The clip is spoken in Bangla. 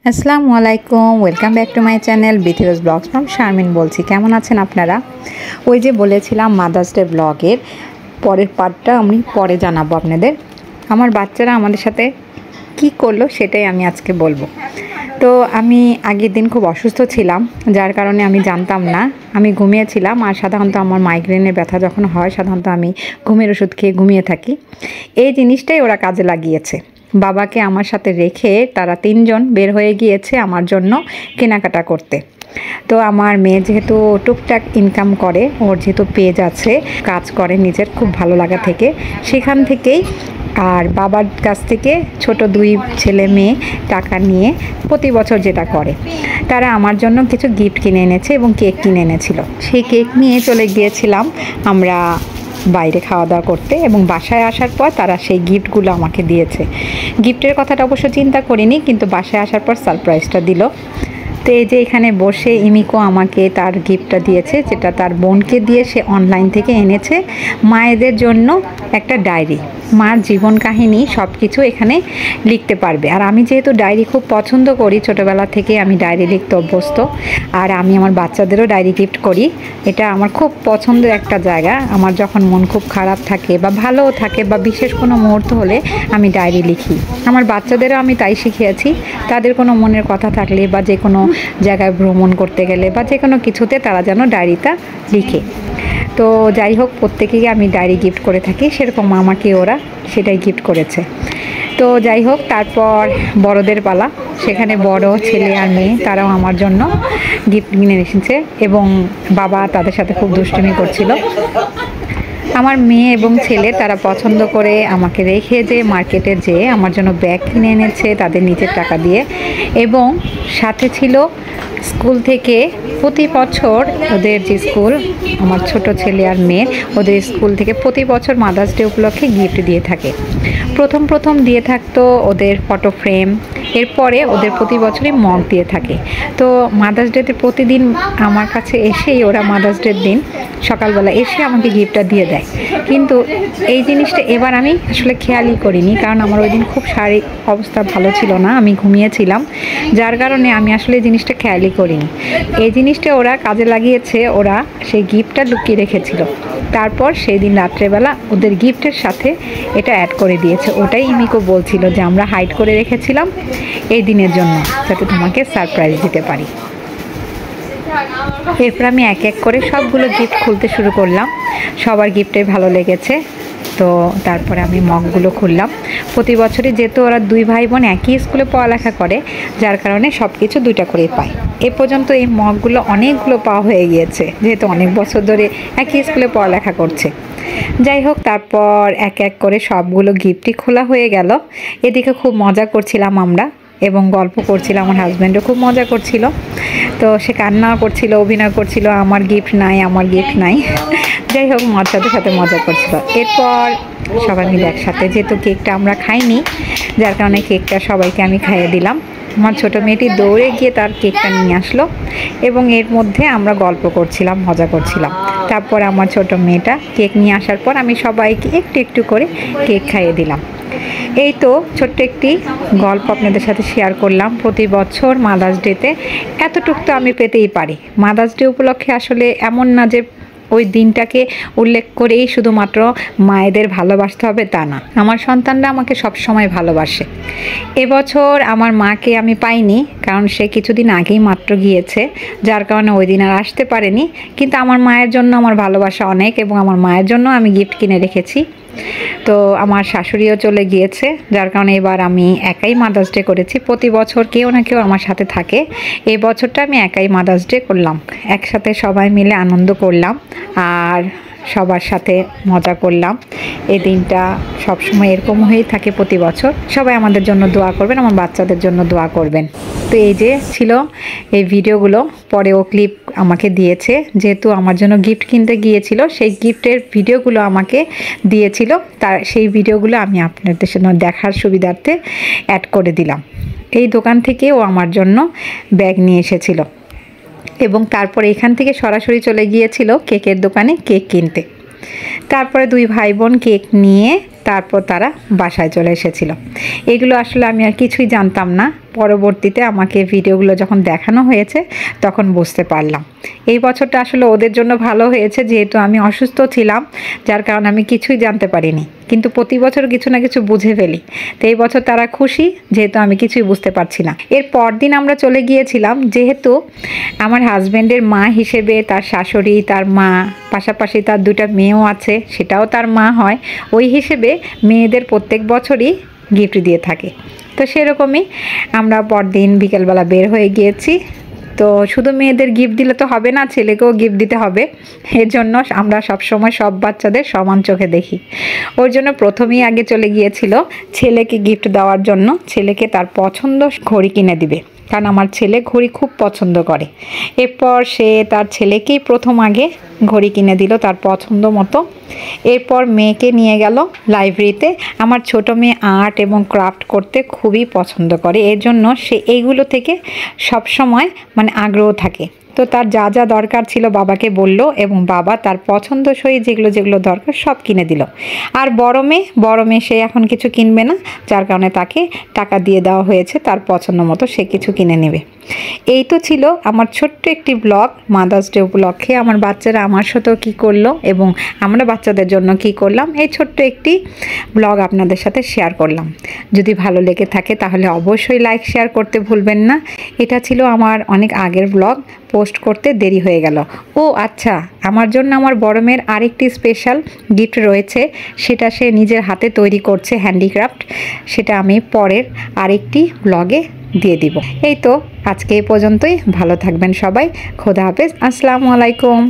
আসসালামু আলাইকুম, welcome back to my channel Bithirose vlogs from Sharmin বলছি। কেমন আছেন আপনারা? ওই যে বলেছিলাম মাদার্স ডে ব্লগের পরের পার্টটা আমি পরে জানাবো আপনাদের। আমার বাচ্চারা আমাদের সাথে কি করলো সেটাই আমি আজকে বলবো। তো আমি আগের দিন খুব অসুস্থ ছিলাম, যার কারণে আমি জানতাম না, আমি ঘুমিয়েছিলাম। আর সাধারণত আমার মাইগ্রেনের ব্যথা যখন হয় সাধারণত আমি ঘুমের ওষুধ খেয়ে ঘুমিয়ে থাকি। এই জিনিসটাই ওরা কাজে লাগিয়েছে। বাবাকে আমার সাথে রেখে তারা তিনজন বের হয়ে গিয়েছে আমার জন্য কেনাকাটা করতে। তো আমার মেয়ে যেহেতু টুকটাক ইনকাম করে, ওর যেহেতু পেজ আছে, কাজ করে নিজের খুব ভালো লাগা থেকে, সেখান থেকেই আর বাবার কাছ থেকে ছোট দুই ছেলে মেয়ে টাকা নিয়ে প্রতি বছর যেটা করে, তারা আমার জন্য কিছু গিফট কিনে এনেছে এবং কেক কিনে এনেছিল। সেই কেক নিয়ে চলে গিয়েছিলাম আমরা বাইরে খাওয়া দাওয়া করতে, এবং বাসায় আসার পর তারা সেই গিফটগুলো আমাকে দিয়েছে। গিফটের কথাটা অবশ্য চিন্তা করিনি, কিন্তু বাসায় আসার পর সারপ্রাইজটা দিল। তো এই যে এখানে বসে ইমিকো আমাকে তার গিফটটা দিয়েছে, যেটা তার বোনকে দিয়ে সে অনলাইন থেকে এনেছে। মায়েদের জন্য একটা ডায়েরি, মার জীবন কাহিনী সব কিছু এখানে লিখতে পারবে। আর আমি যেহেতু ডায়েরি খুব পছন্দ করি, ছোটোবেলা থেকে আমি ডায়েরি লিখতে অভ্যস্ত, আর আমি আমার বাচ্চাদেরও ডায়েরি গিফট করি। এটা আমার খুব পছন্দের একটা জায়গা। আমার যখন মন খুব খারাপ থাকে বা ভালোও থাকে বা বিশেষ কোনো মুহূর্ত হলে আমি ডায়েরি লিখি। আমার বাচ্চাদেরও আমি তাই শিখিয়েছি, তাদের কোনো মনের কথা থাকলে বা যে কোনো জায়গায় ভ্রমণ করতে গেলে বা যে কোনো কিছুতে তারা যেন ডায়েরিটা লিখে। তো যাই হোক, প্রত্যেকেই আমি ডায়েরি গিফট করে থাকি, সেরকম আমাকে ওরা সেটাই গিফট করেছে। তো যাই হোক, তারপর বড়দের পালা। সেখানে বড় ছেলে আর মেয়ে তারাও আমার জন্য গিফট কিনে এসেছে, এবং বাবা তাদের সাথে খুব দুষ্টুমি করছিল। আমার মেয়ে এবং ছেলে তারা পছন্দ করে আমাকে রেখে যে মার্কেটে যেয়ে আমার জন্য ব্যাগ কিনে এনেছে তাদের নিজের টাকা দিয়ে। এবং সাথে ছিল স্কুল থেকে প্রতি বছর ওদের যে স্কুল, আমার ছোট ছেলে আর মেয়ে, ওদের স্কুল থেকে প্রতি বছর মাদার্স ডে উপলক্ষে গিফট দিয়ে থাকে। প্রথম দিয়ে থাকতো ওদের ফটো ফ্রেম, এরপরে ওদের প্রতি বছরই মগ দিয়ে থাকে। তো মাদার্স ডেতে প্রতিদিন আমার কাছে এসেই ওরা মাদার্স ডের দিন সকালবেলা এসে আমাকে গিফটটা দিয়ে দেয়। কিন্তু এই জিনিসটা এবার আমি আসলে খেয়ালই করিনি, কারণ আমার ওই দিন খুব শারীরিক অবস্থা ভালো ছিল না, আমি ঘুমিয়েছিলাম, যার কারণে আমি আসলে এই জিনিসটা খেয়ালই করিনি। এই জিনিসটা ওরা কাজে লাগিয়েছে, ওরা সেই গিফটটা লুকিয়ে রেখেছিল। তারপর সেই দিন রাত্রেবেলা ওদের গিফটের সাথে এটা অ্যাড করে দিয়েছে। ওটাই ইমিকো বলছিল যে আমরা হাইড করে রেখেছিলাম এই দিনের জন্য, যাতে তোমাকে সারপ্রাইজ দিতে পারি। এরপর আমি এক এক করে সবগুলো গিফট খুলতে শুরু করলাম। সবার গিফটে ভালো লেগেছে। তো তারপরে আমি মগগুলো খুললাম। প্রতি বছরই যেহেতু ওরা দুই ভাই বোন একই স্কুলে পড়ালেখা করে, যার কারণে সব কিছু দুইটা করেই পায়। এ পর্যন্ত এই মগগুলো অনেকগুলো পাওয়া হয়ে গিয়েছে, যেহেতু অনেক বছর ধরে একই স্কুলে পড়ালেখা করছে। যাই হোক, তারপর এক এক করে সবগুলো গিফটই খোলা হয়ে গেল। এদিকে খুব মজা করছিলাম আমরা এবং গল্প করছিলাম। আমার হাজব্যান্ডও খুব মজা করছিল। তো সে কান্নাও করছিল, অভিনয় করছিল, আমার গিফট নাই, আমার গিফট নাই। যাই হোক, বাচ্চাদের সাথে মজা করছিল। এরপর সবাই মিলে একসাথে, যেহেতু কেকটা আমরা খাইনি, যার কারণে কেকটা সবাইকে আমি খাইয়ে দিলাম। আমার ছোটো মেয়েটি দৌড়ে গিয়ে তার কেকটা নিয়ে আসলো, এবং এর মধ্যে আমরা গল্প করছিলাম, মজা করছিলাম। তারপর আমার ছোটো মেয়েটা কেক নিয়ে আসার পর আমি সবাইকে একটু একটু করে কেক খাইয়ে দিলাম। এই তো ছোট্ট একটি গল্প আপনাদের সাথে শেয়ার করলাম। প্রতি বছর মাদার্স ডেতে এতটুকু তো আমি পেতেই পারি। মাদার্স ডে উপলক্ষে আসলে এমন না যে ওই দিনটাকে উল্লেখ করেই শুধুমাত্র মায়েদের ভালোবাসতে হবে, তা না। আমার সন্তানরা আমাকে সব সময় ভালোবাসে। এবছর আমার মাকে আমি পাইনি, কারণ সে কিছুদিন আগেই মাত্র গিয়েছে, যার কারণে ওই দিন আর আসতে পারেনি। কিন্তু আমার মায়ের জন্য আমার ভালোবাসা অনেক, এবং আমার মায়ের জন্য আমি গিফট কিনে রেখেছি। তো আমার শাশুড়িও চলে গিয়েছে, যার কারণে এবার আমি একাই মাদার্স ডে করেছি। প্রতি বছর কেউ না কেউ আমার সাথে থাকে, এই বছরটা আমি একাই মাদার্স ডে করলাম। একসাথে সবাই মিলে আনন্দ করলাম আর সবার সাথে মজা করলাম। এই দিনটা সবসময় এরকম হয়েই থাকে প্রতি বছর। সবাই আমাদের জন্য দোয়া করবেন, আমার বাচ্চাদের জন্য দোয়া করবেন। তো এই যে ছিল এই ভিডিওগুলো, পরে ও ক্লিপ আমাকে দিয়েছে, যেহেতু আমার জন্য গিফট কিনতে গিয়েছিল, সেই গিফটের ভিডিওগুলো আমাকে দিয়েছিল। তার সেই ভিডিওগুলো আমি আপনাদের জন্য দেখার সুবিধার্থে অ্যাড করে দিলাম। এই দোকান থেকে ও আমার জন্য ব্যাগ নিয়ে এসেছিল, এবং তারপরে এখান থেকে সরাসরি চলে গিয়েছিল কেকের দোকানে কেক কিনতে। তারপরে দুই ভাই বোন কেক নিয়ে তারপর তারা বাসায় চলে এসেছিল। এগুলো আসলে আমি আর কিছুই জানতাম না, পরবর্তীতে আমাকে ভিডিওগুলো যখন দেখানো হয়েছে তখন বুঝতে পারলাম। এই বছরটা আসলে ওদের জন্য ভালো হয়েছে, যেহেতু আমি অসুস্থ ছিলাম, যার কারণে আমি কিছুই জানতে পারিনি, কিন্তু প্রতি বছর কিছু না কিছু বুঝে ফেলি। তো এই বছর তারা খুশি, যেহেতু আমি কিছুই বুঝতে পারছি না। এর পরদিন আমরা চলে গিয়েছিলাম, যেহেতু আমার হাজব্যান্ডের মা হিসেবে তার শাশুড়ি, তার মা, পাশাপাশি তার দুটা মেয়েও আছে, সেটাও তার মা হয়, ওই হিসেবে মেয়েদের প্রত্যেক বছরই গিফট দিয়ে থাকে। তো সেরকমই আমরা পরদিন বিকেলবেলা বের হয়ে গিয়েছি। তো শুধু মেয়েদের গিফট দিলে তো হবে না, ছেলেকেও গিফট দিতে হবে। এর জন্য আমরা সবসময় সব বাচ্চাদের সমান চোখে দেখি। ওর জন্য প্রথমেই আগে চলে গিয়েছিল ছেলেকে গিফট দেওয়ার জন্য। ছেলেকে তার পছন্দ ঘড়ি কিনে দিবে, কারণ আমার ছেলে ঘড়ি খুব পছন্দ করে। এরপর সে তার ছেলেকেই প্রথম আগে ঘড়ি কিনে দিল তার পছন্দ মতো। এরপর মেয়েকে নিয়ে গেল লাইব্রেরিতে। আমার ছোট মেয়ে আর্ট এবং ক্রাফট করতে খুবই পছন্দ করে, এর জন্য সে এইগুলো থেকে সব সময় মানে আগ্রহ থাকে। তো তার যা যা দরকার ছিল বাবাকে বলল, এবং বাবা তার পছন্দসই যেগুলো দরকার সব কিনে দিল। আর বড় মেয়ে সে এখন কিছু কিনবে না, যার কারণে তাকে টাকা দিয়ে দেওয়া হয়েছে, তার পছন্দ মতো সে কিছু কিনে নেবে। এই তো ছিল আমার ছোট্ট একটি ব্লগ মাদার্স ডে উপলক্ষে। আমার বাচ্চারা আমার সাথেও কী করলো এবং আমরা বাচ্চাদের জন্য কি করলাম, এই ছোট্ট একটি ব্লগ আপনাদের সাথে শেয়ার করলাম। যদি ভালো লেগে থাকে তাহলে অবশ্যই লাইক শেয়ার করতে ভুলবেন না। এটা ছিল আমার অনেক আগের ব্লগ, পোস্ট করতে দেরি হয়ে গেল। ও আচ্ছা, আমার জন্য আমার বড় মেয়ের আরেকটি স্পেশাল গিফট রয়েছে, সেটা সে নিজের হাতে তৈরি করছে, হ্যান্ডিক্রাফট। সেটা আমি পরের আরেকটি ব্লগে দিয়ে দিব। এই তো আজকে এই পর্যন্তই। ভালো থাকবেন সবাই। খোদা হাফেজ। আসসালামু আলাইকুম।